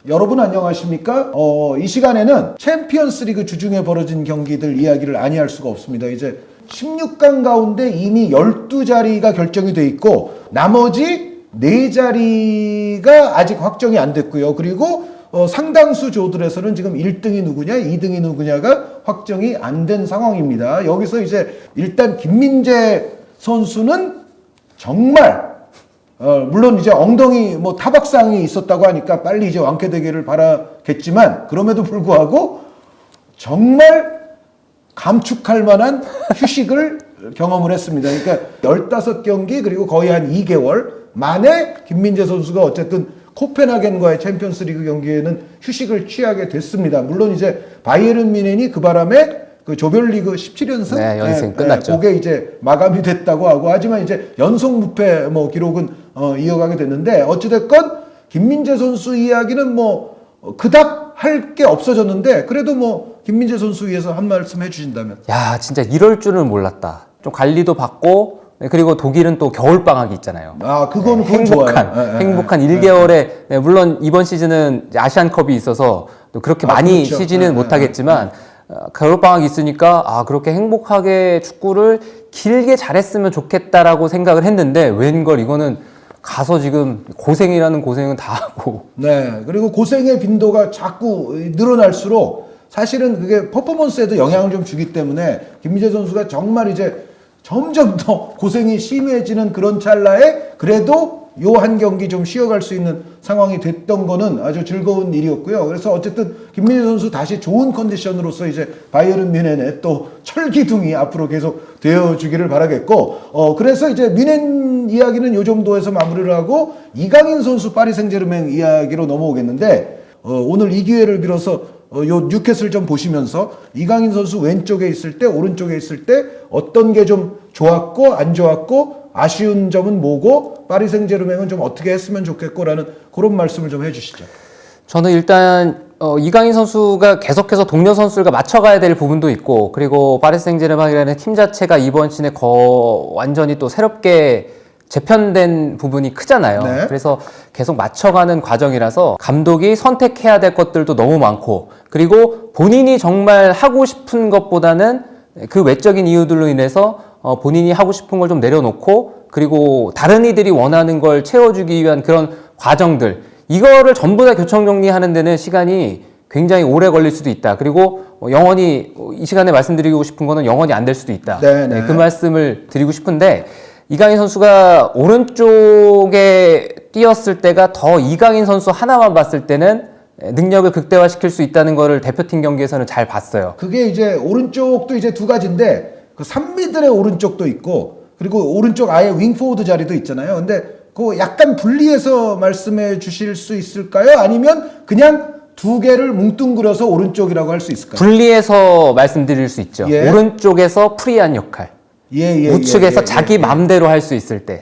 여러분 안녕하십니까? 이 시간에는 챔피언스 리그 주중에 벌어진 경기들 이야기를 아니할 수가 없습니다. 이제 16강 가운데 이미 12자리가 결정이 돼 있고 나머지 4자리가 아직 확정이 안 됐고요. 그리고 상당수 조들에서는 지금 1등이 누구냐, 2등이 누구냐가 확정이 안 된 상황입니다. 여기서 이제 일단 김민재 선수는 정말 물론 이제 엉덩이 뭐 타박상이 있었다고 하니까 빨리 이제 완쾌되기를 바라겠지만 그럼에도 불구하고 정말 감축할 만한 휴식을 경험을 했습니다. 그러니까 15경기 그리고 거의 한 2개월 만에 김민재 선수가 어쨌든 코펜하겐과의 챔피언스 리그 경기에는 휴식을 취하게 됐습니다. 물론 이제 바이에른 뮌헨이 그 바람에 그 조별리그 17연승? 네, 연승 끝났죠. 그게 이제 마감이 됐다고 하고 하지만 이제 연속 무패 뭐 기록은 이어가게 됐는데 어찌됐건 김민재 선수 이야기는 뭐 그닥 할 게 없어졌는데 그래도 뭐 김민재 선수 위해서 한 말씀 해주신다면. 야, 진짜 이럴 줄은 몰랐다. 좀 관리도 받고 그리고 독일은 또 겨울방학이 있잖아요. 아, 그건 행복한, 좋아요. 행복한 1개월에 물론 이번 시즌은 아시안컵이 있어서 또 그렇게 많이 그렇죠. 쉬지는 못하겠지만 겨울방학이 있으니까 그렇게 행복하게 축구를 길게 잘했으면 좋겠다라고 생각을 했는데 웬걸 이거는 가서 지금 고생이라는 고생은 다 하고. 네. 그리고 고생의 빈도가 자꾸 늘어날수록 사실은 그게 퍼포먼스에도 영향을 좀 주기 때문에 김민재 선수가 정말 이제 점점 더 고생이 심해지는 그런 찰나에 그래도 요 한 경기 좀 쉬어갈 수 있는 상황이 됐던 거는 아주 즐거운 일이었고요. 그래서 어쨌든 김민재 선수 다시 좋은 컨디션으로서 이제 바이에른 뮌헨의 또 철기둥이 앞으로 계속 되어주기를 바라겠고, 그래서 이제 뮌헨 이야기는 요 정도에서 마무리를 하고 이강인 선수 파리 생제르맹 이야기로 넘어오겠는데, 오늘 이 기회를 빌어서 요 뉴캐슬 좀 보시면서 이강인 선수 왼쪽에 있을 때 오른쪽에 있을 때 어떤 게 좀 좋았고 안 좋았고 아쉬운 점은 뭐고 파리 생제르맹은 좀 어떻게 했으면 좋겠고라는 그런 말씀을 좀 해주시죠. 저는 일단 이강인 선수가 계속해서 동료 선수들과 맞춰가야 될 부분도 있고 그리고 파리 생제르맹이라는 팀 자체가 이번 시즌에 완전히 또 새롭게 재편된 부분이 크잖아요. 네. 그래서 계속 맞춰가는 과정이라서 감독이 선택해야 될 것들도 너무 많고 그리고 본인이 정말 하고 싶은 것보다는 그 외적인 이유들로 인해서 본인이 하고 싶은 걸 좀 내려놓고 그리고 다른 이들이 원하는 걸 채워주기 위한 그런 과정들 이거를 전부 다 교청 정리하는 데는 시간이 굉장히 오래 걸릴 수도 있다. 그리고 영원히 이 시간에 말씀드리고 싶은 거는 영원히 안 될 수도 있다. 네, 그 말씀을 드리고 싶은데 이강인 선수가 오른쪽에 뛰었을 때가 더 이강인 선수 하나만 봤을 때는 능력을 극대화시킬 수 있다는 거를 대표팀 경기에서는 잘 봤어요. 그게 이제 오른쪽도 이제 두 가지인데 그 3미들의 오른쪽도 있고 그리고 오른쪽 아예 윙포워드 자리도 있잖아요. 근데 그거 약간 분리해서 말씀해 주실 수 있을까요? 아니면 그냥 두 개를 뭉뚱그려서 오른쪽이라고 할 수 있을까요? 분리해서 말씀드릴 수 있죠. 예. 오른쪽에서 프리한 역할. 우측에서 자기 맘대로 할 수 있을 때.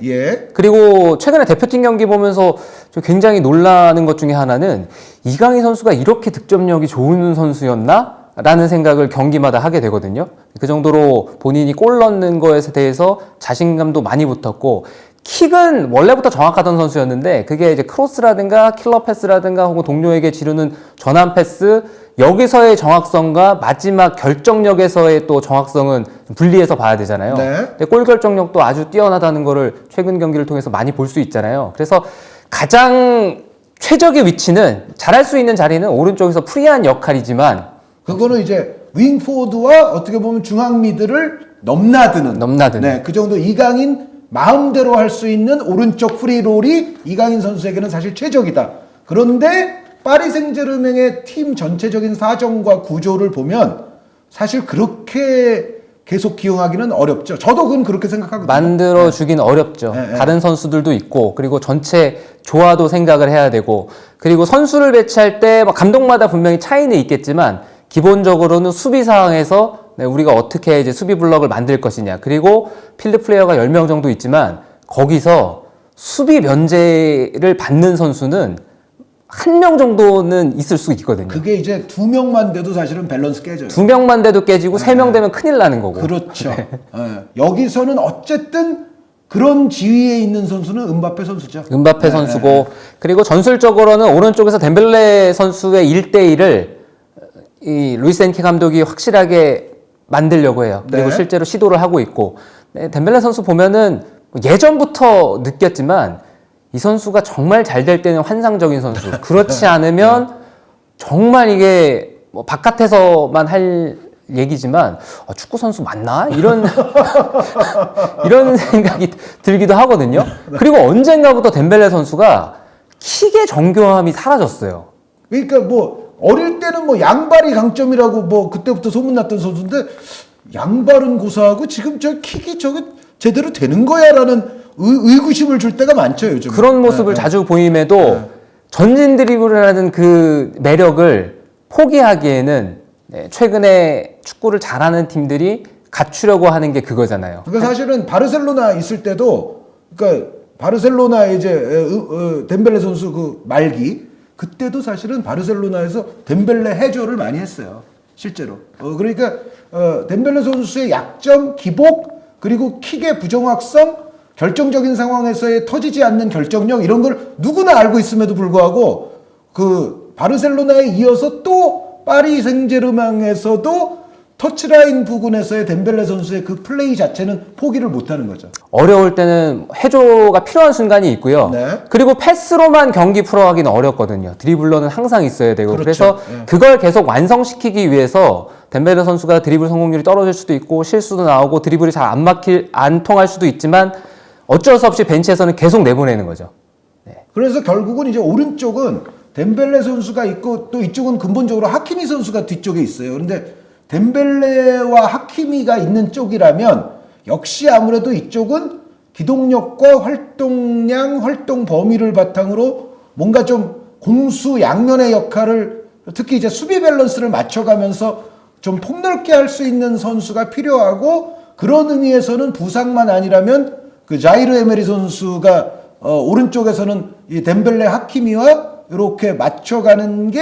그리고 최근에 대표팀 경기 보면서 굉장히 놀라는 것 중에 하나는 이강인 선수가 이렇게 득점력이 좋은 선수였나? 라는 생각을 경기마다 하게 되거든요. 그 정도로 본인이 골 넣는 거에 대해서 자신감도 많이 붙었고 킥은 원래부터 정확하던 선수였는데 그게 이제 크로스라든가 킬러 패스라든가 혹은 동료에게 지르는 전환 패스 여기서의 정확성과 마지막 결정력에서의 또 정확성은 분리해서 봐야 되잖아요. 네. 근데 골 결정력도 아주 뛰어나다는 거를 최근 경기를 통해서 많이 볼 수 있잖아요. 그래서 가장 최적의 위치는 잘할 수 있는 자리는 오른쪽에서 프리한 역할이지만 그거는 이제 윙포워드와 어떻게 보면 중앙 미드를 넘나드는 네, 그 정도 이강인 마음대로 할 수 있는 오른쪽 프리롤이 이강인 선수에게는 사실 최적이다. 그런데 파리 생제르맹의 팀 전체적인 사정과 구조를 보면 사실 그렇게 계속 기용하기는 어렵죠. 저도 그건 그렇게 생각하거든요. 만들어주기는 어렵죠. 다른 선수들도 있고 그리고 전체 조화도 생각을 해야 되고 그리고 선수를 배치할 때 감독마다 분명히 차이는 있겠지만 기본적으로는 수비 상황에서 우리가 어떻게 이제 수비 블럭을 만들 것이냐 그리고 필드 플레이어가 10명 정도 있지만 거기서 수비 면제를 받는 선수는 1명 정도는 있을 수 있거든요. 그게 이제 2명만 돼도 사실은 밸런스 깨져요. 2명만 돼도 깨지고 3명 되면 큰일 나는 거고. 그렇죠. 여기서는 어쨌든 그런 지위에 있는 선수는 은바페 선수죠. 은바페 선수고 그리고 전술적으로는 오른쪽에서 덴벨레 선수의 1대1을 이 루이스 엔리케 감독이 확실하게 만들려고 해요. 그리고 실제로 시도를 하고 있고 덴벨레 선수 보면은 예전부터 느꼈지만 이 선수가 정말 잘 될 때는 환상적인 선수. 그렇지 않으면 정말 이게 뭐 바깥에서만 할 얘기지만 축구 선수 맞나? 이런 이런 생각이 들기도 하거든요. 그리고 언젠가부터 덴벨레 선수가 킥의 정교함이 사라졌어요. 그러니까 뭐 어릴 때는 뭐 양발이 강점이라고 뭐 그때부터 소문났던 선수인데 양발은 고사하고 지금 저 킥이 저거 제대로 되는 거야라는 의구심을 줄 때가 많죠 요즘. 그런 모습을 자주 보임에도 전진 드리블을 하는 그 매력을 포기하기에는 최근에 축구를 잘하는 팀들이 갖추려고 하는 게 그거잖아요. 그러니까 사실은 바르셀로나 있을 때도 그러니까 바르셀로나 이제 덴벨레 선수 그 말기 그때도 사실은 바르셀로나에서 덴벨레 해조를 많이 했어요. 실제로. 그러니까 덴벨레 선수의 약점, 기복 그리고 킥의 부정확성, 결정적인 상황에서의 터지지 않는 결정력 이런 걸 누구나 알고 있음에도 불구하고 그 바르셀로나에 이어서 또 파리 생제르맹에서도 터치라인 부근에서의 덴벨레 선수의 그 플레이 자체는 포기를 못하는 거죠. 어려울 때는 해조가 필요한 순간이 있고요. 그리고 패스로만 경기 풀어가기는 어렵거든요. 드리블러는 항상 있어야 되고 그래서 그걸 계속 완성시키기 위해서 덴벨레 선수가 드리블 성공률이 떨어질 수도 있고 실수도 나오고 드리블이 잘 안 통할 수도 있지만 어쩔 수 없이 벤치에서는 계속 내보내는 거죠. 그래서 결국은 이제 오른쪽은 덴벨레 선수가 있고 또 이쪽은 근본적으로 하키미 선수가 뒤쪽에 있어요. 그런데 덴벨레와 하키미가 있는 쪽이라면 역시 아무래도 이쪽은 기동력과 활동량, 활동 범위를 바탕으로 뭔가 좀 공수 양면의 역할을 특히 이제 수비 밸런스를 맞춰가면서 좀 폭넓게 할 수 있는 선수가 필요하고 그런 의미에서는 부상만 아니라면 그 자이르 에메리 선수가 오른쪽에서는 이 덴벨레 하키미와 이렇게 맞춰가는 게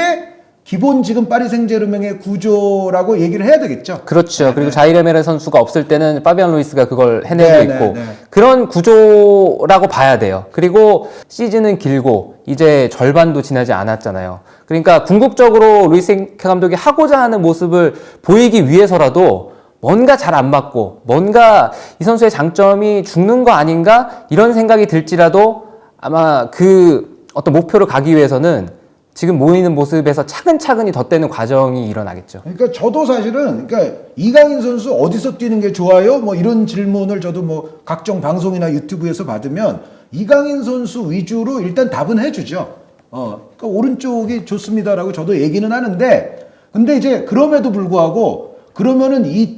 기본 지금 파리 생제르맹의 구조라고 얘기를 해야 되겠죠. 그렇죠. 그리고 자이르 에메리 선수가 없을 때는 파비안 루이스가 그걸 해내고 있고 그런 구조라고 봐야 돼요. 그리고 시즌은 길고 이제 절반도 지나지 않았잖아요. 그러니까 궁극적으로 루이스 엔리케 감독이 하고자 하는 모습을 보이기 위해서라도 뭔가 잘 안 맞고 뭔가 이 선수의 장점이 죽는 거 아닌가 이런 생각이 들지라도 아마 그 어떤 목표를 가기 위해서는 지금 모이는 모습에서 차근차근히 덧대는 과정이 일어나겠죠. 그러니까 저도 사실은 그러니까 이강인 선수 어디서 뛰는 게 좋아요? 뭐 이런 질문을 저도 뭐 각종 방송이나 유튜브에서 받으면 이강인 선수 위주로 일단 답은 해주죠. 그러니까 오른쪽이 좋습니다라고 저도 얘기는 하는데 근데 이제 그럼에도 불구하고 그러면은 이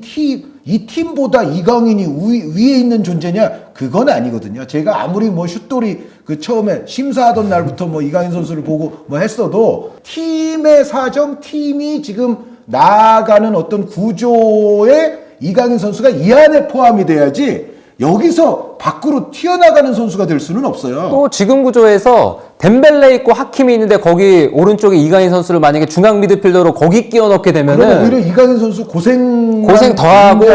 팀보다 이강인이 위에 있는 존재냐? 그건 아니거든요. 제가 아무리 뭐 슛돌이 그 처음에 심사하던 날부터 뭐 이강인 선수를 보고 뭐 했어도 팀의 사정, 팀이 지금 나아가는 어떤 구조에 이강인 선수가 이 안에 포함이 돼야지 여기서 밖으로 튀어나가는 선수가 될 수는 없어요. 또 지금 구조에서 덴벨레 있고 하킴이 있는데 거기 오른쪽에 이강인 선수를 만약에 중앙 미드필더로 거기 끼워 넣게 되면은 오히려 이강인 선수 고생 더하고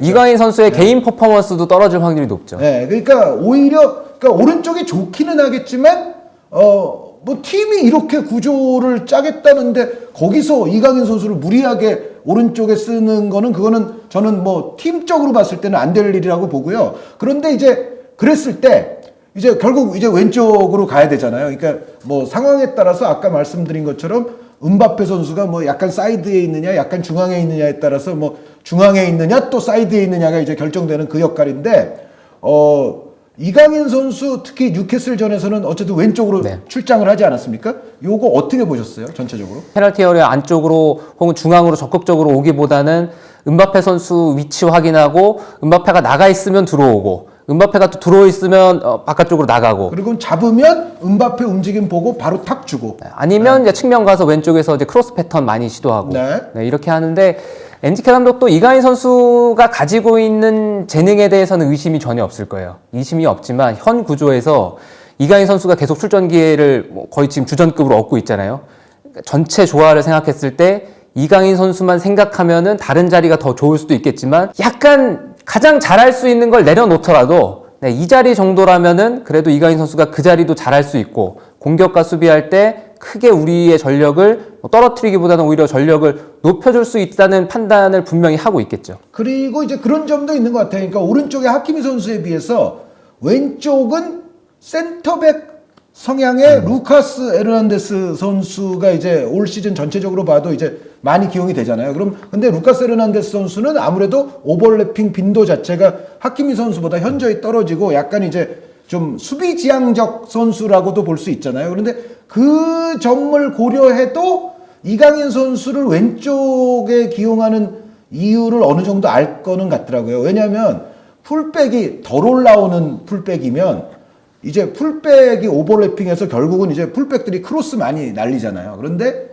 이강인 선수의 개인 퍼포먼스도 떨어질 확률이 높죠. 네, 그러니까 오히려 오른쪽이 좋기는 하겠지만 뭐 팀이 이렇게 구조를 짜겠다는데 거기서 이강인 선수를 무리하게 오른쪽에 쓰는 거는 그거는 저는 뭐 팀적으로 봤을 때는 안 될 일이라고 보고요. 그런데 이제 그랬을 때 이제 결국 이제 왼쪽으로 가야 되잖아요. 그러니까 뭐 상황에 따라서 아까 말씀드린 것처럼 은바페 선수가 뭐 약간 사이드에 있느냐, 약간 중앙에 있느냐에 따라서 뭐 중앙에 있느냐 또 사이드에 있느냐가 이제 결정되는 그 역할인데 이강인 선수 특히 뉴캐슬전에서는 어쨌든 왼쪽으로 출장을 하지 않았습니까? 요거 어떻게 보셨어요? 전체적으로? 페널티 에리어 안쪽으로 혹은 중앙으로 적극적으로 오기보다는 은바페 선수 위치 확인하고 은바페가 나가 있으면 들어오고 은바페가 또 들어와 있으면 바깥쪽으로 나가고 그리고 잡으면 은바페 움직임 보고 바로 탁 주고 아니면 이제 측면 가서 왼쪽에서 이제 크로스 패턴 많이 시도하고 이렇게 하는데 엔리케 감독도 이강인 선수가 가지고 있는 재능에 대해서는 의심이 전혀 없을 거예요. 의심이 없지만 현 구조에서 이강인 선수가 계속 출전 기회를 거의 지금 주전급으로 얻고 있잖아요. 그러니까 전체 조화를 생각했을 때 이강인 선수만 생각하면은 다른 자리가 더 좋을 수도 있겠지만 약간 가장 잘할 수 있는 걸 내려놓더라도 네, 이 자리 정도라면은 그래도 이강인 선수가 그 자리도 잘할 수 있고 공격과 수비할 때 크게 우리의 전력을 떨어뜨리기보다는 오히려 전력을 높여줄 수 있다는 판단을 분명히 하고 있겠죠. 그리고 이제 그런 점도 있는 것 같아요. 그러니까 오른쪽에 하키미 선수에 비해서 왼쪽은 센터백 성향의 루카스 에르난데스 선수가 이제 올 시즌 전체적으로 봐도 이제 많이 기용이 되잖아요. 그럼 근데 루카스 에르난데스 선수는 아무래도 오버래핑 빈도 자체가 하키미 선수보다 현저히 떨어지고 약간 이제 좀 수비 지향적 선수라고도 볼 수 있잖아요. 그런데 그 점을 고려해도 이강인 선수를 왼쪽에 기용하는 이유를 어느 정도 알 거는 같더라고요. 왜냐하면 풀백이 덜 올라오는 풀백이면 이제 풀백이 오버래핑해서 결국은 이제 풀백들이 크로스 많이 날리잖아요. 그런데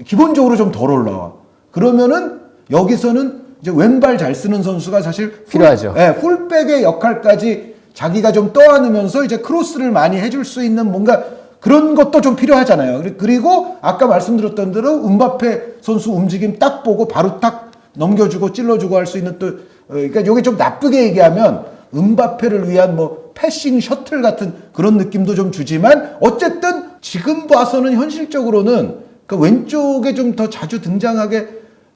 기본적으로 좀 덜 올라와. 그러면은 여기서는 이제 왼발 잘 쓰는 선수가 사실 필요하죠. 풀백의 역할까지 자기가 좀 떠안으면서 이제 크로스를 많이 해줄 수 있는 뭔가 그런 것도 좀 필요하잖아요. 그리고 아까 말씀드렸던 대로 음바페 선수 움직임 딱 보고 바로 딱 넘겨주고 찔러주고 할 수 있는 또 그러니까 이게 좀 나쁘게 얘기하면 음바페를 위한 뭐 패싱 셔틀 같은 그런 느낌도 좀 주지만 어쨌든 지금 봐서는 현실적으로는 그 왼쪽에 좀 더 자주 등장하게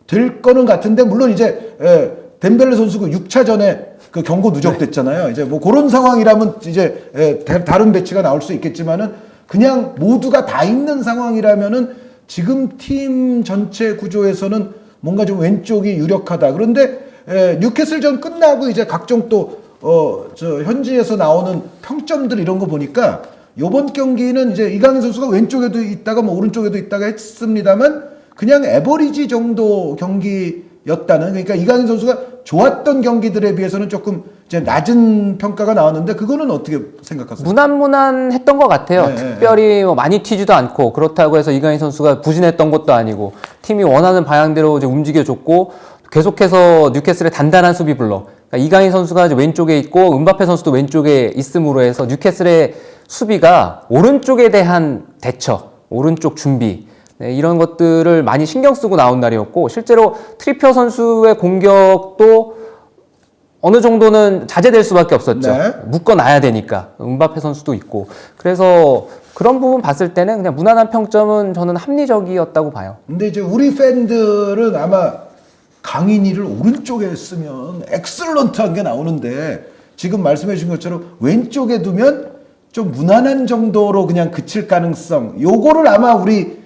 될 거는 같은데 물론 이제 덴벨레 선수가 6차전에 그 경고 누적됐잖아요. 이제 뭐 그런 상황이라면 이제 다른 배치가 나올 수 있겠지만은 그냥 모두가 다 있는 상황이라면은 지금 팀 전체 구조에서는 뭔가 좀 왼쪽이 유력하다. 그런데 뉴캐슬전 끝나고 이제 각종 또 저 현지에서 나오는 평점들 이런 거 보니까 요번 경기는 이제 이강인 선수가 왼쪽에도 있다가 뭐 오른쪽에도 있다가 했습니다만 그냥 에버리지 정도 경기였다는 그러니까 이강인 선수가 좋았던 경기들에 비해서는 조금 이제 낮은 평가가 나왔는데 그거는 어떻게 생각하세요? 무난무난했던 것 같아요. 특별히 뭐 많이 튀지도 않고 그렇다고 해서 이강인 선수가 부진했던 것도 아니고 팀이 원하는 방향대로 이제 움직여줬고 계속해서 뉴캐슬의 단단한 수비 블록. 그러니까 이강인 선수가 이제 왼쪽에 있고 음바페 선수도 왼쪽에 있음으로 해서 뉴캐슬의 수비가 오른쪽에 대한 대처, 오른쪽 준비 네, 이런 것들을 많이 신경 쓰고 나온 날이었고 실제로 트리피어 선수의 공격도 어느 정도는 자제될 수밖에 없었죠. 네. 묶어놔야 되니까 음바페 선수도 있고 그래서 그런 부분 봤을 때는 그냥 무난한 평점은 저는 합리적이었다고 봐요. 근데 이제 우리 팬들은 아마 강인이를 오른쪽에 쓰면 엑셀런트한 게 나오는데 지금 말씀해 주신 것처럼 왼쪽에 두면 좀 무난한 정도로 그냥 그칠 가능성 요거를 아마 우리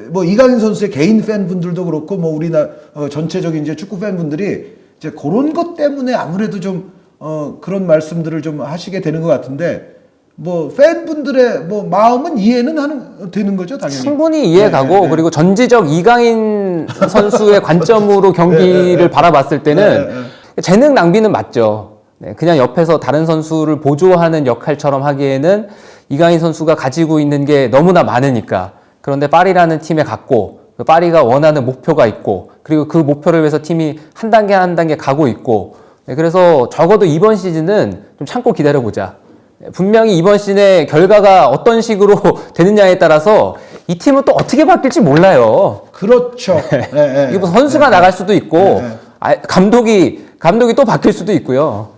뭐 이강인 선수의 개인 팬분들도 그렇고 뭐 우리나라 전체적인 이제 축구 팬분들이 이제 그런 것 때문에 아무래도 좀 그런 말씀들을 좀 하시게 되는 것 같은데 뭐 팬분들의 뭐 마음은 이해는 되는 거죠, 당연히. 충분히 이해가고 그리고 전지적 이강인 선수의 관점으로 경기를 바라봤을 때는 재능 낭비는 맞죠. 네, 그냥 옆에서 다른 선수를 보조하는 역할처럼 하기에는 이강인 선수가 가지고 있는 게 너무나 많으니까. 그런데 파리라는 팀에 갔고 그 파리가 원하는 목표가 있고 그리고 그 목표를 위해서 팀이 한 단계 한 단계 가고 있고 네, 그래서 적어도 이번 시즌은 좀 참고 기다려보자. 분명히 이번 시즌의 결과가 어떤 식으로 되느냐에 따라서 이 팀은 또 어떻게 바뀔지 몰라요. 그렇죠. 이게 뭐 선수가 나갈 수도 있고 감독이 또 바뀔 수도 있고요.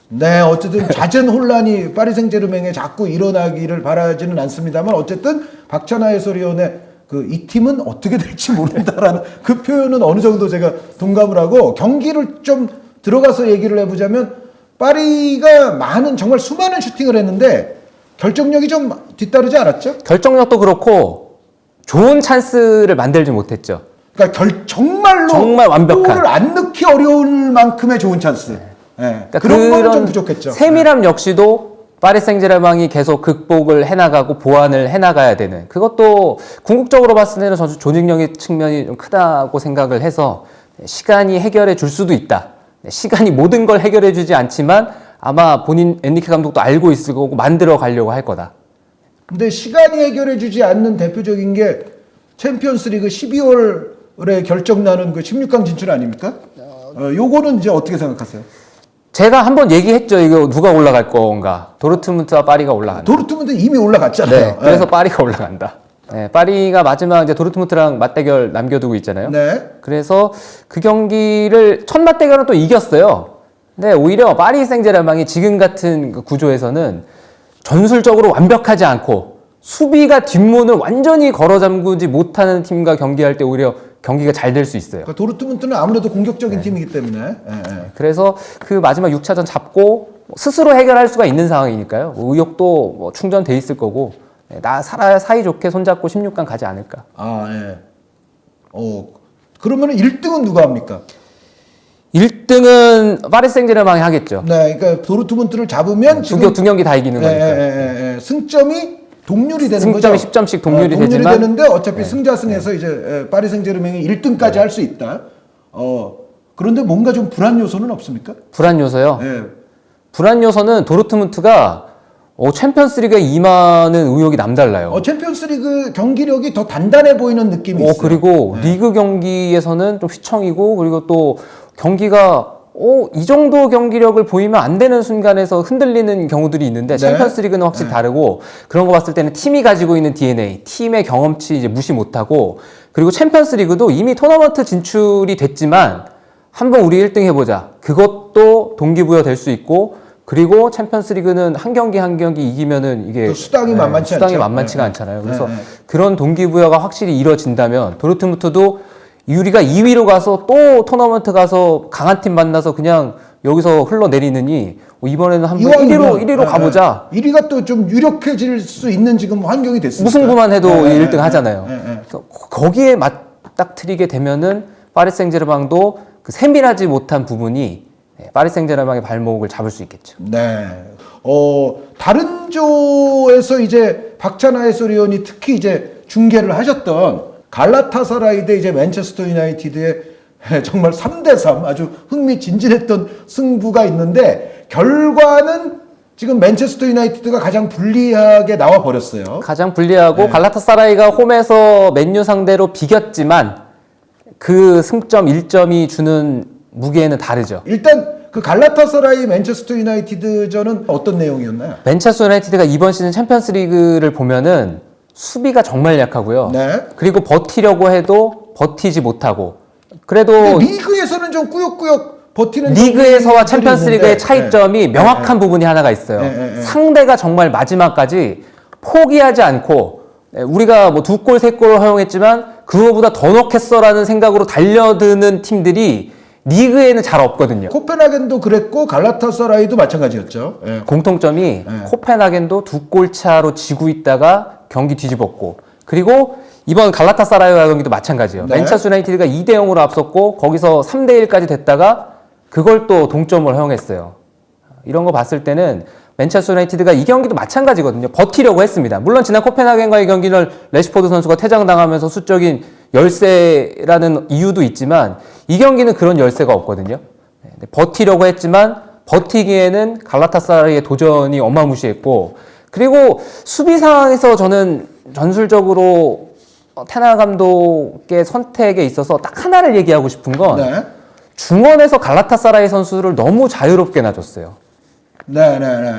네, 어쨌든 잦은 혼란이 파리 생제르맹에 자꾸 일어나기를 바라지는 않습니다만 어쨌든 박찬하 해설위원의 그 이 팀은 어떻게 될지 모른다라는 그 표현은 어느 정도 제가 동감을 하고 경기를 좀 들어가서 얘기를 해보자면 파리가 정말 수많은 슈팅을 했는데 결정력이 좀 뒤따르지 않았죠? 결정력도 그렇고 좋은 찬스를 만들지 못했죠. 그러니까 정말 완벽한 골을 안 넣기 어려울 만큼의 좋은 찬스. 네. 그러니까 그런 거는 좀 부족했죠. 세밀함 역시도 파리 생제르맹이 계속 극복을 해나가고 보완을 해나가야 되는 그것도 궁극적으로 봤을 때는 선수 조직력의 측면이 좀 크다고 생각을 해서 시간이 해결해 줄 수도 있다. 시간이 모든 걸 해결해 주지 않지만 아마 본인 엔리케 감독도 알고 있을 거고 만들어 가려고 할 거다. 근데 시간이 해결해 주지 않는 대표적인 게 챔피언스리그 12월에 결정나는 그 16강 진출 아닙니까? 요거는 이제 어떻게 생각하세요? 제가 한번 얘기했죠. 이거 누가 올라갈 건가? 도르트문트와 파리가 올라간다. 도르트문트 이미 올라갔잖아요. 네, 그래서 파리가 올라간다. 네, 파리가 마지막 이제 도르트문트랑 맞대결 남겨두고 있잖아요. 네. 그래서 그 경기를 첫 맞대결은 또 이겼어요. 근데 오히려 파리 생제르맹이 지금 같은 그 구조에서는 전술적으로 완벽하지 않고 수비가 뒷문을 완전히 걸어 잠그지 못하는 팀과 경기할 때 오히려 경기가 잘 될 수 있어요. 그러니까 도르트문트는 아무래도 공격적인 팀이기 때문에. 그래서 그 마지막 6차전 잡고 스스로 해결할 수가 있는 상황이니까요. 의욕도 뭐 충전돼 있을 거고 나 사이좋게 손잡고 16강 가지 않을까. 아, 예. 그러면은 1등은 누가 합니까? 1등은 파리 생제르맹이 하겠죠. 네, 그러니까 도르트문트를 잡으면 두 경기 다 이기는 거니까. 승점이 동률이 되는 승점이 거죠. 10점씩 동률이 동률이 되지만 되는데 어차피 승자승에서 이제 파리 생제르맹이 1등까지 할 수 있다. 그런데 뭔가 좀 불안 요소는 없습니까? 불안 요소요. 네. 불안 요소는 도르트문트가 챔피언스리그에 임하는 의욕이 남달라요. 챔피언스리그 경기력이 더 단단해 보이는 느낌이 있어요. 그리고 리그 경기에서는 좀 휘청이고 그리고 또 경기가 이 정도 경기력을 보이면 안 되는 순간에서 흔들리는 경우들이 있는데 챔피언스리그는 확실히 다르고 그런 거 봤을 때는 팀이 가지고 있는 DNA, 팀의 경험치 이제 무시 못하고 그리고 챔피언스리그도 이미 토너먼트 진출이 됐지만 한번 우리 1등 해보자. 그것도 동기부여 될 수 있고 그리고 챔피언스리그는 한 경기 한 경기 이기면은 이게 수당이 만만치가 않잖아요. 그래서 그런 동기부여가 확실히 이루어진다면 도르트문트도 우리가 2위로 가서 또 토너먼트 가서 강한 팀 만나서 그냥 여기서 흘러내리느니 이번에는 한번 1위로 가보자. 1위가 또 좀 유력해질 수 있는 지금 환경이 됐습니다. 무승부만 해도 1등 하잖아요. 거기에 맞닥뜨리게 되면은 파리 생제르맹도 그 세밀하지 못한 부분이 파리 생제르맹의 발목을 잡을 수 있겠죠. 네. 다른 조에서 이제 박찬하 해설위원이 특히 이제 중계를 하셨던 갈라타사라이 대 이제 맨체스터 유나이티드의 정말 3대3 아주 흥미진진했던 승부가 있는데 결과는 지금 맨체스터 유나이티드가 가장 불리하게 나와 버렸어요. 가장 불리하고 갈라타사라이가 홈에서 맨유 상대로 비겼지만 그 승점 1점이 주는 무게는 다르죠. 일단 그 갈라타사라이 맨체스터 유나이티드전은 어떤 내용이었나요? 맨체스터 유나이티드가 이번 시즌 챔피언스리그를 보면은 수비가 정말 약하고요. 그리고 버티려고 해도 버티지 못하고. 그래도 리그에서는 좀 꾸역꾸역 버티는 리그에서와 챔피언스리그의 차이점이 명확한 부분이 하나가 있어요. 상대가 정말 마지막까지 포기하지 않고 우리가 뭐 2골, 3골을 허용했지만 그거보다 더 넣겠어라는 생각으로 달려드는 팀들이 리그에는 잘 없거든요. 코펜하겐도 그랬고 갈라타사라이도 마찬가지였죠. 공통점이 코펜하겐도 2골 차로 지고 있다가 경기 뒤집었고 그리고 이번 갈라타사라이와 경기도 마찬가지예요. 맨체스터 유나이티드가 2대0으로 앞섰고 거기서 3대1까지 됐다가 그걸 또 동점을 허용했어요. 이런 거 봤을 때는 맨체스터 유나이티드가 이 경기도 마찬가지거든요. 버티려고 했습니다. 물론 지난 코펜하겐과의 경기는 레시포드 선수가 퇴장당하면서 수적인 열세라는 이유도 있지만 이 경기는 그런 열세가 없거든요. 버티려고 했지만 버티기에는 갈라타사라이의 도전이 어마무시했고 그리고 수비 상황에서 저는 전술적으로 테나 감독의 선택에 있어서 딱 하나를 얘기하고 싶은 건 중원에서 갈라타사라이 선수를 너무 자유롭게 놔줬어요.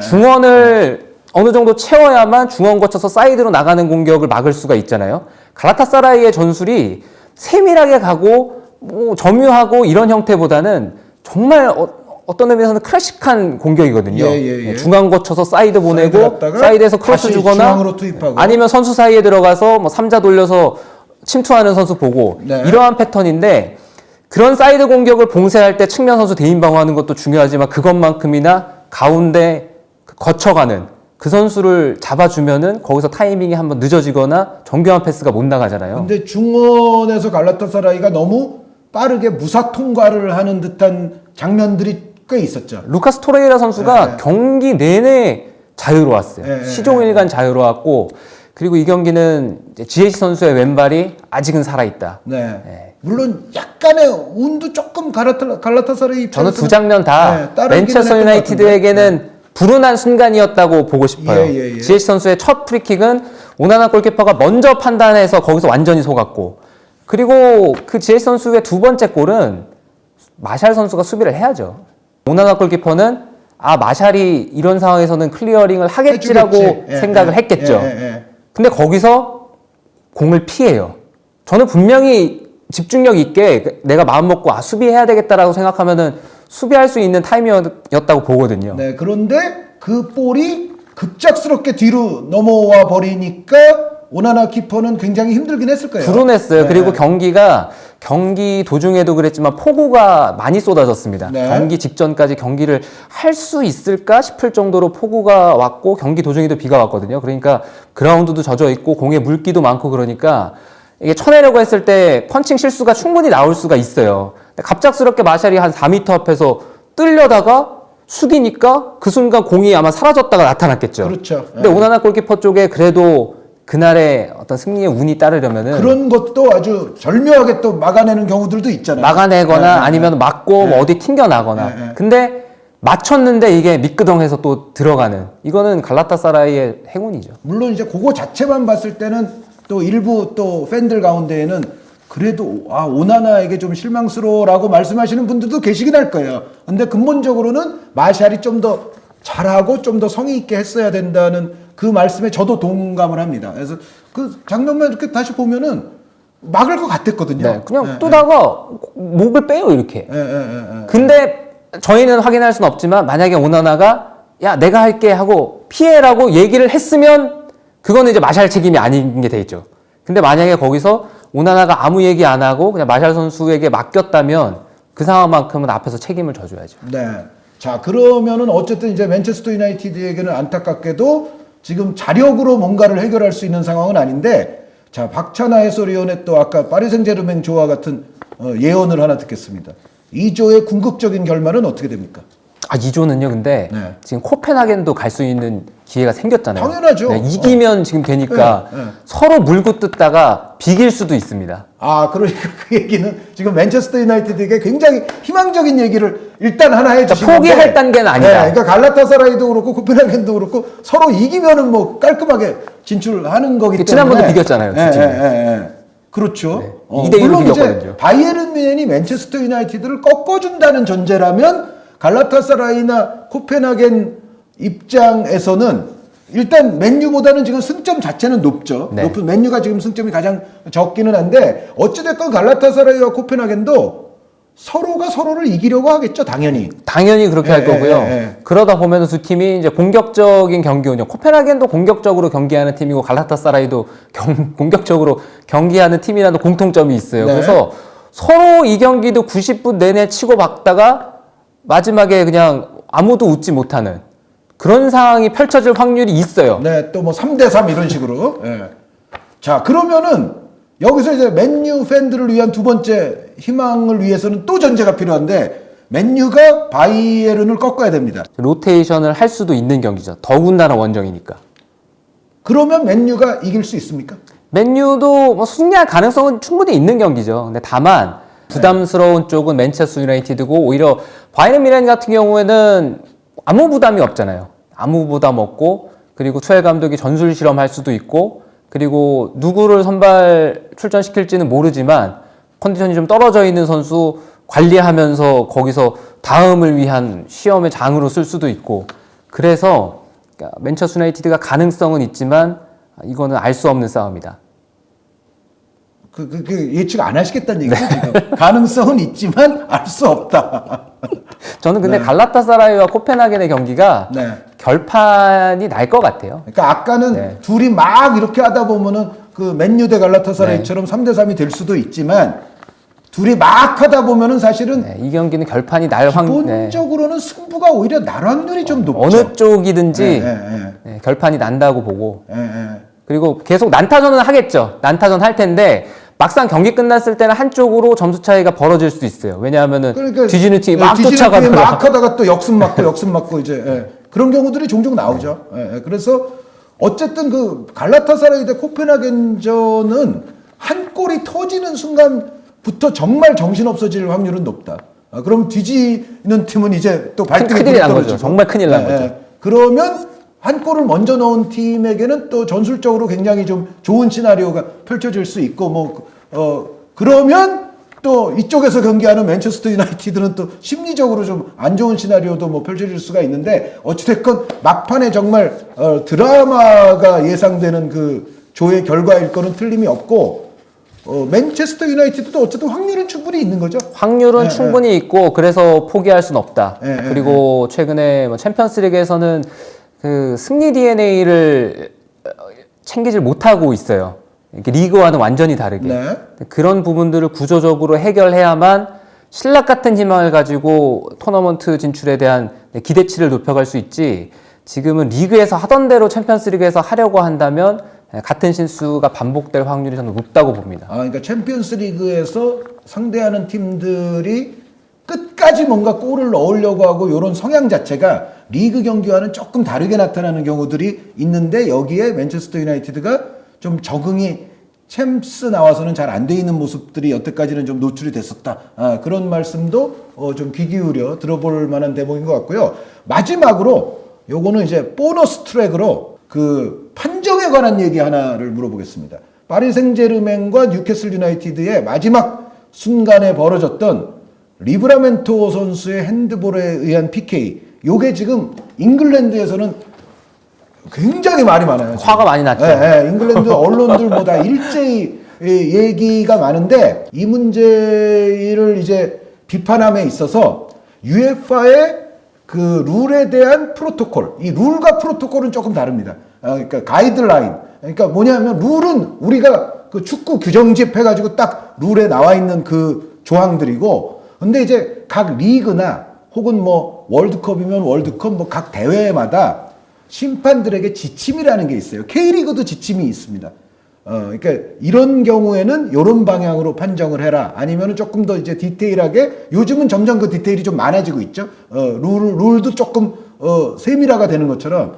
중원을 어느 정도 채워야만 중원 거쳐서 사이드로 나가는 공격을 막을 수가 있잖아요. 갈라타사라이의 전술이 세밀하게 가고 뭐 점유하고 이런 형태보다는 정말 어떤 의미에서는 클래식한 공격이거든요. 중앙 거쳐서 사이드 보내고 사이드에서 크로스 주거나 아니면 선수 사이에 들어가서 뭐 3자 돌려서 침투하는 선수 보고 이러한 패턴인데 그런 사이드 공격을 봉쇄할 때 측면 선수 대인 방어하는 것도 중요하지만 그것만큼이나 가운데 거쳐가는 그 선수를 잡아주면은 거기서 타이밍이 한번 늦어지거나 정교한 패스가 못 나가잖아요. 근데 중원에서 갈라타사라이가 너무 빠르게 무사 통과를 하는 듯한 장면들이 꽤 있었죠. 루카스 토레이라 선수가 경기 내내 자유로웠어요. 시종일관 자유로웠고 그리고 이 경기는 GH 선수의 왼발이 아직은 살아있다. 물론 약간의 운도 조금 갈라타사라이 저는 두 장면 다 맨체스터 유나이티드에게는 불운한 순간이었다고 보고 싶어요. GH 선수의 첫 프리킥은 오나나 골키퍼가 먼저 판단해서 거기서 완전히 속았고 그리고 그 GH 선수의 두 번째 골은 마샬 선수가 수비를 해야죠. 오나나 골키퍼는 마샬이 이런 상황에서는 클리어링을 하겠지라고 생각을 했겠죠. 근데 거기서 공을 피해요. 저는 분명히 집중력 있게 내가 마음 먹고 수비해야 되겠다라고 생각하면은 수비할 수 있는 타이밍이었다고 보거든요. 네, 그런데 그 볼이 급작스럽게 뒤로 넘어와 버리니까 오나나 키퍼는 굉장히 힘들긴 했을 거예요. 불운했어요. 네. 그리고 경기 도중에도 그랬지만 폭우가 많이 쏟아졌습니다. 네. 경기 직전까지 경기를 할 수 있을까 싶을 정도로 폭우가 왔고 경기 도중에도 비가 왔거든요. 그러니까 그라운드도 젖어 있고 공에 물기도 많고 그러니까 이게 쳐내려고 했을 때 펀칭 실수가 충분히 나올 수가 있어요. 갑작스럽게 마샬이 한 4m 앞에서 뜨려다가 숙이니까 그 순간 공이 아마 사라졌다가 나타났겠죠. 그렇죠. 근데 오나나 골키퍼 쪽에 그래도 그날의 어떤 승리의 운이 따르려면은 그런 것도 아주 절묘하게 또 막아내는 경우들도 있잖아요. 막아내거나 아니면 맞고 뭐 어디 튕겨나거나. 근데 맞췄는데 이게 미끄덩해서 또 들어가는 이거는 갈라타사라이의 행운이죠. 물론 이제 그거 자체만 봤을 때는 또 일부 또 팬들 가운데에는 그래도 오나나에게 좀 실망스러워라고 말씀하시는 분들도 계시긴 할 거예요. 근데 근본적으로는 마샬이 좀 더 잘하고 좀 더 성의 있게 했어야 된다는 그 말씀에 저도 동감을 합니다. 그래서 그 장면만 이렇게 다시 보면은 막을 것 같았거든요. 네, 그냥 뜨다가 목을 빼요 이렇게. 예. 근데 저희는 확인할 수는 없지만 만약에 오나나가 야 내가 할게 하고 피해라고 얘기를 했으면 그거는 이제 마샬 책임이 아닌 게 돼 있죠. 근데 만약에 거기서 오나나가 아무 얘기 안 하고 그냥 마샬 선수에게 맡겼다면 그 상황만큼은 앞에서 책임을 져줘야죠. 네. 자, 그러면은 어쨌든 이제 맨체스터 유나이티드에게는 안타깝게도 지금 자력으로 뭔가를 해결할 수 있는 상황은 아닌데, 자, 박찬하 해설위원의 또 아까 파리 생제르맹 조와 같은 예언을 하나 듣겠습니다. 이 조의 궁극적인 결말은 어떻게 됩니까? 아, 2조는요, 근데 네. 지금 코펜하겐도 갈 수 있는 기회가 생겼잖아요. 당연하죠. 네, 이기면 지금 되니까 네. 서로 물고 뜯다가 비길 수도 있습니다. 아, 그러니까 그 얘기는 지금 맨체스터 유나이티드에게 굉장히 희망적인 얘기를 일단 하나 해주신 건데, 포기할 단계는 아니다. 네, 그러니까 갈라타사라이도 그렇고 코펜하겐도 그렇고 서로 이기면은 뭐 깔끔하게 진출하는 거기 때문에 지난번도 비겼잖아요, 두 팀이. 그렇죠. 네. 2대 1로 물론 비겼거든요. 이제 바이에른 뮌헨이 맨체스터 유나이티드를 꺾어준다는 전제라면 갈라타사라이나 코펜하겐 입장에서는 일단 맨유보다는 지금 승점 자체는 높죠. 네. 높은 맨유가 지금 승점이 가장 적기는 한데 어찌됐건 갈라타사라이와 코펜하겐도 서로가 서로를 이기려고 하겠죠, 당연히. 당연히 그렇게 할 거고요. 예. 그러다 보면 두 팀이 이제 공격적인 경기 운영. 코펜하겐도 공격적으로 경기하는 팀이고 갈라타사라이도 공격적으로 경기하는 팀이라는 공통점이 있어요. 네. 그래서 서로 이 경기도 90분 내내 치고 박다가 마지막에 그냥 아무도 웃지 못하는 그런 상황이 펼쳐질 확률이 있어요. 네, 또 뭐 3대3 이런 식으로. 예. 자, 그러면은 여기서 이제 맨유 팬들을 위한 두 번째 희망을 위해서는 또 전제가 필요한데 맨유가 바이에른을 꺾어야 됩니다. 로테이션을 할 수도 있는 경기죠. 더군다나 원정이니까. 그러면 맨유가 이길 수 있습니까? 맨유도 뭐 승리할 가능성은 충분히 있는 경기죠. 근데 다만 부담스러운 쪽은 맨체스터 유나이티드고 오히려 바이에른 뮌헨 같은 경우에는 아무 부담이 없잖아요. 아무 부담 없고 그리고 투엘 감독이 전술 실험할 수도 있고 그리고 누구를 선발 출전시킬지는 모르지만 컨디션이 좀 떨어져 있는 선수 관리하면서 거기서 다음을 위한 시험의 장으로 쓸 수도 있고 그래서 맨체스터 유나이티드가 가능성은 있지만 이거는 알 수 없는 싸움이다. 예측 안 하시겠다는 얘기죠, 지금. 가능성은 있지만 알 수 없다. 저는 근데 갈라타사라이와 코펜하겐의 경기가 결판이 날 것 같아요. 그러니까 아까는 둘이 막 이렇게 하다 보면은 그 맨유 대 갈라타사라이처럼 3대3이 될 수도 있지만 둘이 막 하다 보면은 사실은 이 경기는 결판이 날 확률 기본적으로는 승부가 오히려 날 확률이 좀 높죠. 어느 쪽이든지 결판이 난다고 보고 그리고 계속 난타전은 하겠죠. 난타전 할 텐데 막상 경기 끝났을 때는 한쪽으로 점수 차이가 벌어질 수도 있어요. 왜냐하면은 그러니까 뒤지는 팀이 막 쫓아가다가 막 하다가 또 역습 맞고 이제 그런 경우들이 종종 나오죠. 그래서 어쨌든 그 갈라타사라이 대 코펜하겐전은 한 골이 터지는 순간부터 정말 정신 없어질 확률은 높다. 그럼 뒤지는 팀은 이제 또 발등에 큰일 난 거죠. 정말 큰일 난 거죠. 그러면 한 골을 먼저 넣은 팀에게는 또 전술적으로 굉장히 좀 좋은 시나리오가 펼쳐질 수 있고 그러면 또 이쪽에서 경기하는 맨체스터 유나이티드는 또 심리적으로 좀 안 좋은 시나리오도 뭐 펼쳐질 수가 있는데 어찌됐건 막판에 정말 드라마가 예상되는 그 조의 결과일 거는 틀림이 없고 맨체스터 유나이티드도 어쨌든 확률은 충분히 있는 거죠. 확률은 충분히 있고 그래서 포기할 수는 없다. 그리고 최근에 뭐 챔피언스리그에서는 그 승리 DNA를 챙기질 못하고 있어요. 이렇게 리그와는 완전히 다르게. 네. 그런 부분들을 구조적으로 해결해야만 신락 같은 희망을 가지고 토너먼트 진출에 대한 기대치를 높여갈 수 있지, 지금은 리그에서 하던 대로 챔피언스리그에서 하려고 한다면 같은 실수가 반복될 확률이 저는 높다고 봅니다. 그러니까 챔피언스리그에서 상대하는 팀들이 끝까지 뭔가 골을 넣으려고 하고 이런 성향 자체가 리그 경기와는 조금 다르게 나타나는 경우들이 있는데, 여기에 맨체스터 유나이티드가 좀 적응이 챔스 나와서는 잘 안 돼 있는 모습들이 여태까지는 좀 노출이 됐었다. 그런 말씀도 좀 귀 기울여 들어볼 만한 대목인 것 같고요. 마지막으로 요거는 이제 보너스 트랙으로 그 판정에 관한 얘기 하나를 물어보겠습니다. 파리 생제르맹과 뉴캐슬 유나이티드의 마지막 순간에 벌어졌던 리브라멘토 선수의 핸드볼에 의한 PK. 요게 지금 잉글랜드에서는 굉장히 말이 많아요. 지금. 화가 많이 났죠. 잉글랜드 언론들 뭐 다 일제히 얘기가 많은데, 이 문제를 이제 비판함에 있어서 UEFA의 그 룰에 대한 프로토콜, 이 룰과 프로토콜은 조금 다릅니다. 그러니까 가이드라인. 그러니까 뭐냐면 룰은 우리가 그 축구 규정집 해가지고 딱 룰에 나와 있는 그 조항들이고, 근데 이제 각 리그나 혹은 뭐 월드컵이면 월드컵 뭐 각 대회마다 심판들에게 지침이라는 게 있어요. K리그도 지침이 있습니다. 그러니까 이런 경우에는 이런 방향으로 판정을 해라. 아니면은 조금 더 이제 디테일하게, 요즘은 점점 그 디테일이 좀 많아지고 있죠. 룰도 조금 세밀화가 되는 것처럼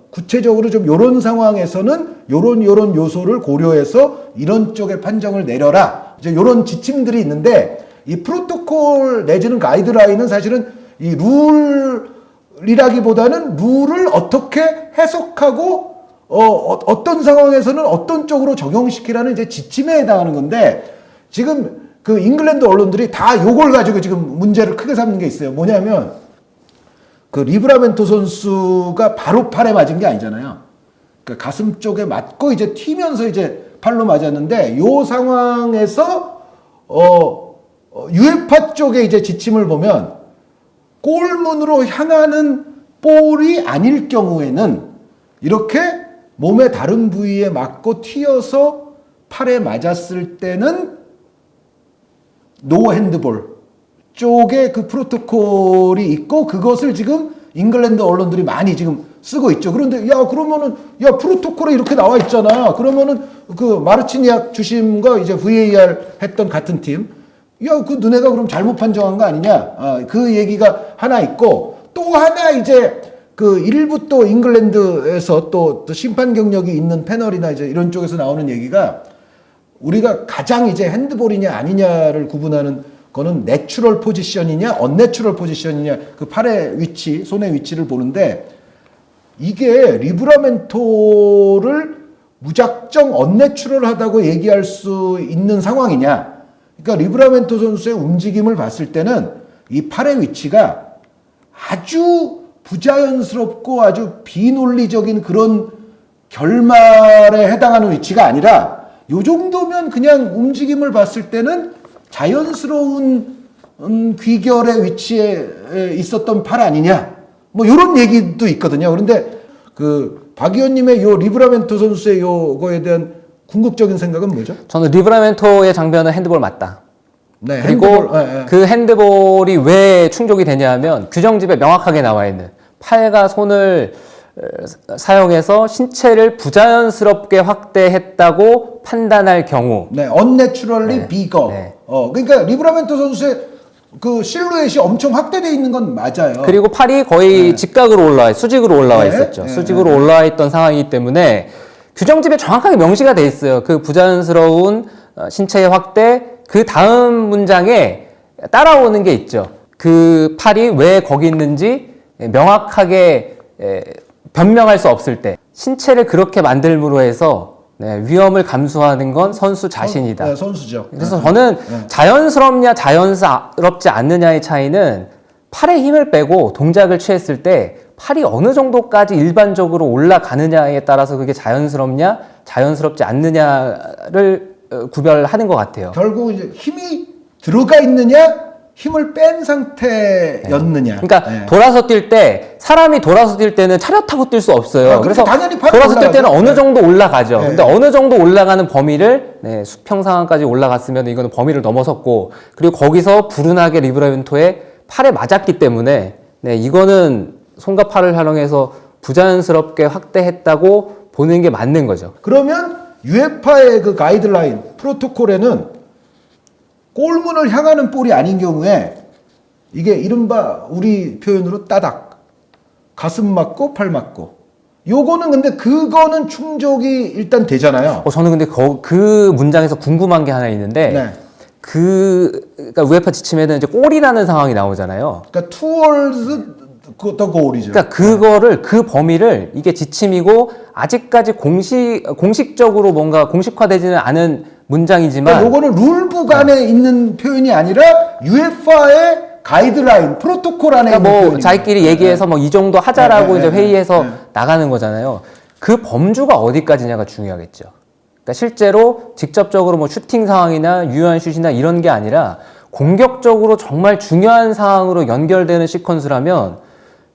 구체적으로 좀 이런 상황에서는 요런 요소를 고려해서 이런 쪽에 판정을 내려라. 이제 이런 지침들이 있는데, 이 프로토콜 내지는 가이드라인은 사실은 이 룰이라기보다는 룰을 어떻게 해석하고 어떤 상황에서는 어떤 쪽으로 적용시키라는 이제 지침에 해당하는 건데, 지금 그 잉글랜드 언론들이 다 요걸 가지고 지금 문제를 크게 삼는 게 있어요. 뭐냐면 그 리브라멘토 선수가 바로 팔에 맞은 게 아니잖아요. 그 가슴 쪽에 맞고 이제 튀면서 이제 팔로 맞았는데, 요 상황에서 유에파 쪽의 이제 지침을 보면 골문으로 향하는 볼이 아닐 경우에는 이렇게 몸의 다른 부위에 맞고 튀어서 팔에 맞았을 때는 노 핸드볼 쪽에 그 프로토콜이 있고, 그것을 지금 잉글랜드 언론들이 많이 지금 쓰고 있죠. 그런데 그러면은 프로토콜에 이렇게 나와 있잖아. 그러면은 그 마르치니악 주심과 이제 VAR 했던 같은 팀, 그 너네가 그럼 잘못 판정한 거 아니냐? 그 얘기가 하나 있고, 또 하나 이제 그 일부 또 잉글랜드에서 또 심판 경력이 있는 패널이나 이제 이런 쪽에서 나오는 얘기가, 우리가 가장 이제 핸드볼이냐 아니냐를 구분하는 거는 내추럴 포지션이냐 언내추럴 포지션이냐, 그 팔의 위치, 손의 위치를 보는데, 이게 리브라멘토를 무작정 언내추럴하다고 얘기할 수 있는 상황이냐. 그러니까 리브라멘토 선수의 움직임을 봤을 때는 이 팔의 위치가 아주 부자연스럽고 아주 비논리적인 그런 결말에 해당하는 위치가 아니라, 요 정도면 그냥 움직임을 봤을 때는 자연스러운 귀결의 위치에 있었던 팔 아니냐, 뭐 이런 얘기도 있거든요. 그런데 그 박 의원님의 요 리브라멘토 선수의 요거에 대한 궁극적인 생각은 뭐죠? 저는 리브라멘토의 장면은 핸드볼 맞다. 네, 그리고 핸드볼, 그 핸드볼이 왜 충족이 되냐면, 규정집에 명확하게 나와 있는 팔과 손을 사용해서 신체를 부자연스럽게 확대했다고 판단할 경우, 네, unnaturally bigger. 네. 그러니까 리브라멘토 선수의 그 실루엣이 엄청 확대되어 있는 건 맞아요. 그리고 팔이 거의 직각으로 수직으로 올라와 있었죠. 네. 수직으로 올라와 있던 상황이기 때문에 규정집에 정확하게 명시가 돼 있어요. 그 부자연스러운 신체의 확대, 그 다음 문장에 따라오는 게 있죠. 그 팔이 왜 거기 있는지 명확하게 변명할 수 없을 때, 신체를 그렇게 만들므로 해서 위험을 감수하는 건 선수 자신이다. 네, 선수죠. 그래서 저는 자연스럽냐 자연스럽지 않느냐의 차이는, 팔에 힘을 빼고 동작을 취했을 때 팔이 어느 정도까지 일반적으로 올라가느냐에 따라서 그게 자연스럽냐 자연스럽지 않느냐를 구별하는 것 같아요. 결국 이제 힘이 들어가 있느냐, 힘을 뺀 상태였느냐. 그러니까 돌아서 뛸 때, 사람이 돌아서 뛸 때는 차렷하고 뛸 수 없어요. 그래서 당연히 돌아서 뛸 때는 어느 정도 올라가죠. 네. 근데 어느 정도 올라가는 범위를 수평 상황까지 올라갔으면 이거는 범위를 넘어섰고, 그리고 거기서 불운하게 리브라멘토의 팔에 맞았기 때문에 이거는 손과 팔을 활용해서 부자연스럽게 확대했다고 보는 게 맞는 거죠. 그러면 UEFA의 그 가이드라인, 프로토콜에는 골문을 향하는 볼이 아닌 경우에 이게 이른바 우리 표현으로 따닥, 가슴 맞고 팔 맞고, 요거는 근데 그거는 충족이 일단 되잖아요. 저는 근데 그 문장에서 궁금한 게 하나 있는데, 네. 그러니까 우에파 지침에는 이제 골이라는 상황이 나오잖아요. 그러니까 towards the goal이죠. 그러니까 그거를, 그 범위를, 이게 지침이고 아직까지 공식적으로 뭔가 공식화되지는 않은 문장이지만, 그러니까 요거는 룰북 안에 있는 표현이 아니라 UEFA의 가이드라인, 프로토콜 안에 그러니까 있는 뭐 표현이죠. 자기끼리 얘기해서 뭐 이 정도 하자라고 이제 회의에서 네. 나가는 거잖아요. 그 범주가 어디까지냐가 중요하겠죠. 그러니까 실제로 직접적으로 뭐 슈팅 상황이나 유효한 슛이나 이런 게 아니라 공격적으로 정말 중요한 상황으로 연결되는 시퀀스라면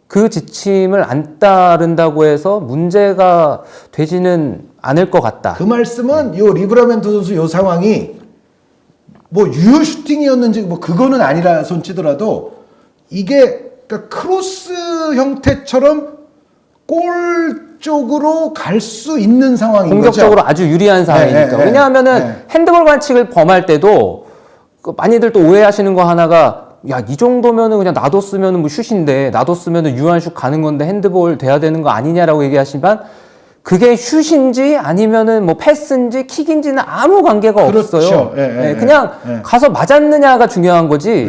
그 지침을 안 따른다고 해서 문제가 되지는 않을 것 같다. 그 말씀은 요 리브라멘토 선수 요 상황이 뭐 유효 슈팅이었는지 뭐 그거는 아니라 손 치더라도 이게 그러니까 크로스 형태처럼 골 쪽으로 갈 수 있는 상황인 공격적으로 거죠. 아주 유리한 상황이니까. 왜냐하면은 핸드볼 반칙을 범할 때도 많이들 또 오해하시는 거 하나가, 야, 이 정도면은 그냥 놔뒀으면은 뭐 슛인데, 놔뒀으면은 유효한 슛 가는 건데 핸드볼 돼야 되는 거 아니냐라고 얘기하시지만, 그게 슛인지 아니면은 뭐 패스인지 킥인지는 아무 관계가 그렇죠. 없어요. 그냥 가서 맞았느냐가 중요한 거지.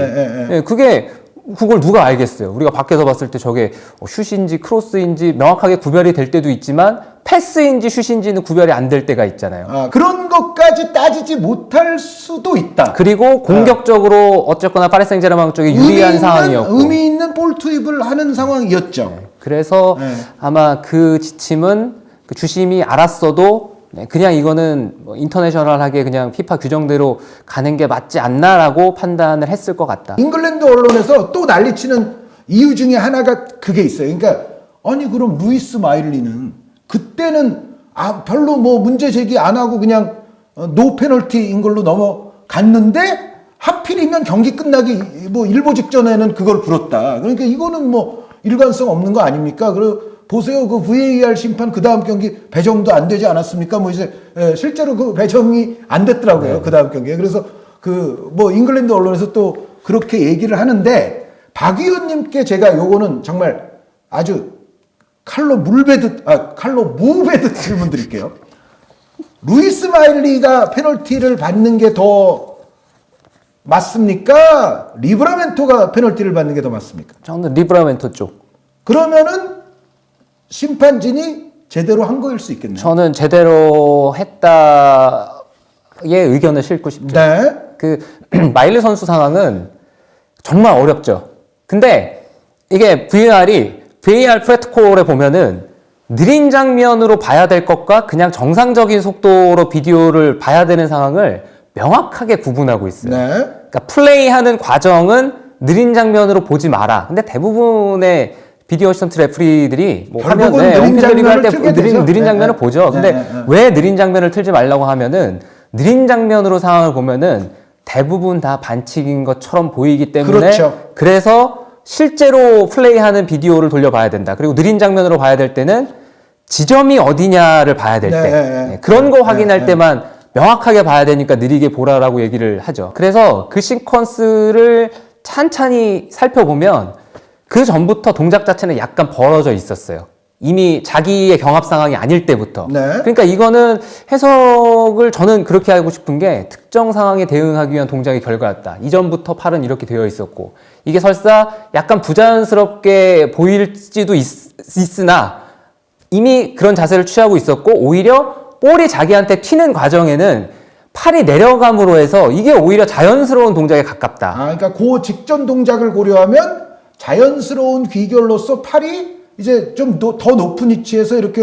그걸 누가 알겠어요. 우리가 밖에서 봤을 때 저게 슛인지 크로스인지 명확하게 구별이 될 때도 있지만, 패스인지 슛인지는 구별이 안 될 때가 있잖아요. 아, 그런 것까지 따지지 못할 수도 있다. 그리고 공격적으로 어쨌거나 파리 생제르맹 쪽에 유리한 상황이었고, 의미 있는 볼 투입을 하는 상황이었죠. 그래서 아마 그 지침은 그 주심이 알았어도 그냥 이거는 뭐 인터내셔널하게 그냥 피파 규정대로 가는 게 맞지 않나라고 판단을 했을 것 같다. 잉글랜드 언론에서 또 난리치는 이유 중에 하나가 그게 있어요. 그러니까 아니 그럼 루이스 마일리는 그때는 별로 뭐 문제 제기 안 하고 그냥 노 페널티인 걸로 넘어갔는데 하필이면 경기 끝나기 뭐 일보 직전에는 그걸 불었다. 그러니까 이거는 뭐 일관성 없는 거 아닙니까? 그리고 보세요. 그 VAR 심판 그 다음 경기 배정도 안 되지 않았습니까? 뭐 이제 실제로 그 배정이 안 됐더라고요. 그 다음 경기에. 그래서 그 뭐 잉글랜드 언론에서 또 그렇게 얘기를 하는데, 박 의원님께 제가 요거는 정말 아주 칼로 무베듯 질문 드릴게요. 루이스 마일리가 페널티를 받는 게 더 맞습니까? 리브라멘토가 페널티를 받는 게 더 맞습니까? 저는 리브라멘토 쪽. 그러면은 심판진이 제대로 한 거일 수 있겠네요. 저는 제대로 했다의 의견을 싣고 싶어요. 네. 그 마일리 선수 상황은 정말 어렵죠. 근데 이게 VAR 프로토콜에 보면은 느린 장면으로 봐야 될 것과 그냥 정상적인 속도로 비디오를 봐야 되는 상황을 명확하게 구분하고 있어요. 네. 그러니까 플레이하는 과정은 느린 장면으로 보지 마라. 근데 대부분의 비디오 어시스턴트 레프리들이 뭐 하면 느린 장면을 틀게 되죠. 느린 장면을 보죠. 근데 왜 느린 장면을 틀지 말라고 하면은 느린 장면으로 상황을 보면은 대부분 다 반칙인 것처럼 보이기 때문에, 그렇죠. 그래서 실제로 플레이하는 비디오를 돌려봐야 된다. 그리고 느린 장면으로 봐야 될 때는 지점이 어디냐를 봐야 될 때, 그런 거 확인할 때만 명확하게 봐야 되니까 느리게 보라라고 얘기를 하죠. 그래서 그 시퀀스를 찬찬히 살펴보면 그 전부터 동작 자체는 약간 벌어져 있었어요. 이미 자기의 경합 상황이 아닐 때부터. 네. 그러니까 이거는 해석을 저는 그렇게 하고 싶은 게, 특정 상황에 대응하기 위한 동작의 결과였다. 이전부터 팔은 이렇게 되어 있었고, 이게 설사 약간 부자연스럽게 보일지도 있으나 이미 그런 자세를 취하고 있었고, 오히려 볼이 자기한테 튀는 과정에는 팔이 내려감으로 해서 이게 오히려 자연스러운 동작에 가깝다. 그러니까 그 직전 동작을 고려하면 자연스러운 귀결로서 팔이 이제 좀 더 높은 위치에서 이렇게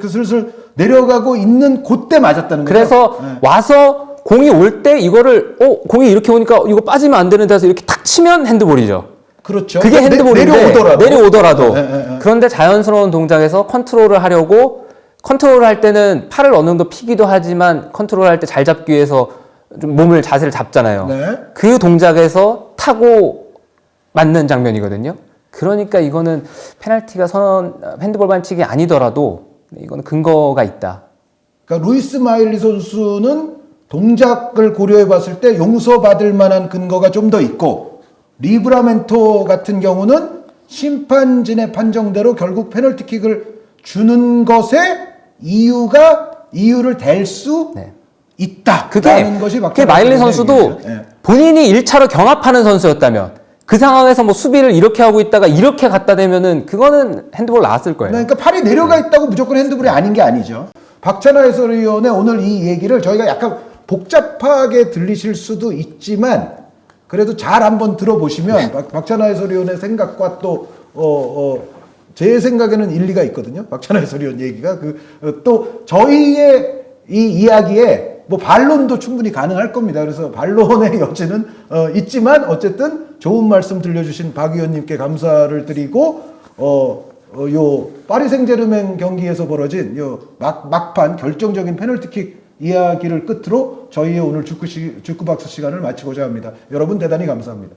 슬슬 내려가고 있는 그때 맞았다는 거죠. 그래서 와서 공이 올 때 이거를 공이 이렇게 오니까 이거 빠지면 안 되는데 해서 이렇게 탁 치면 핸드볼이죠. 그렇죠. 그게 핸드볼인데 내려오더라도. 네. 그런데 자연스러운 동작에서 컨트롤을 하려고 컨트롤을 할 때는 팔을 어느 정도 피기도 하지만 컨트롤 할 때 잘 잡기 위해서 좀 몸을 자세를 잡잖아요. 네. 그 동작에서 타고 맞는 장면이거든요. 그러니까 이거는 페널티가 핸드볼 반칙이 아니더라도 이거는 근거가 있다. 그러니까 루이스 마일리 선수는 동작을 고려해 봤을 때 용서받을 만한 근거가 좀 더 있고, 리브라멘토 같은 경우는 심판진의 판정대로 결국 페널티킥을 주는 것에 이유를 댈 수 있다. 그게 마일리 선수도 본인이 1차로 경합하는 선수였다면 그 상황에서 뭐 수비를 이렇게 하고 있다가 이렇게 갖다 대면은 그거는 핸드볼 나왔을 거예요. 그러니까 팔이 내려가 있다고 무조건 핸드볼이 아닌 게 아니죠. 박찬하 해설위원의 오늘 이 얘기를 저희가 약간 복잡하게 들리실 수도 있지만 그래도 잘 한번 들어보시면 박찬하 해설위원의 생각과 또 제 생각에는 일리가 있거든요. 박찬하 해설위원 얘기가 또 저희의 이 이야기에 뭐 반론도 충분히 가능할 겁니다. 그래서 반론의 여지는 있지만 어쨌든 좋은 말씀 들려주신 박 의원님께 감사를 드리고 요 파리 생제르맹 경기에서 벌어진 요 막판 결정적인 페널티킥 이야기를 끝으로 저희의 오늘 축구박스 시간을 마치고자 합니다. 여러분 대단히 감사합니다.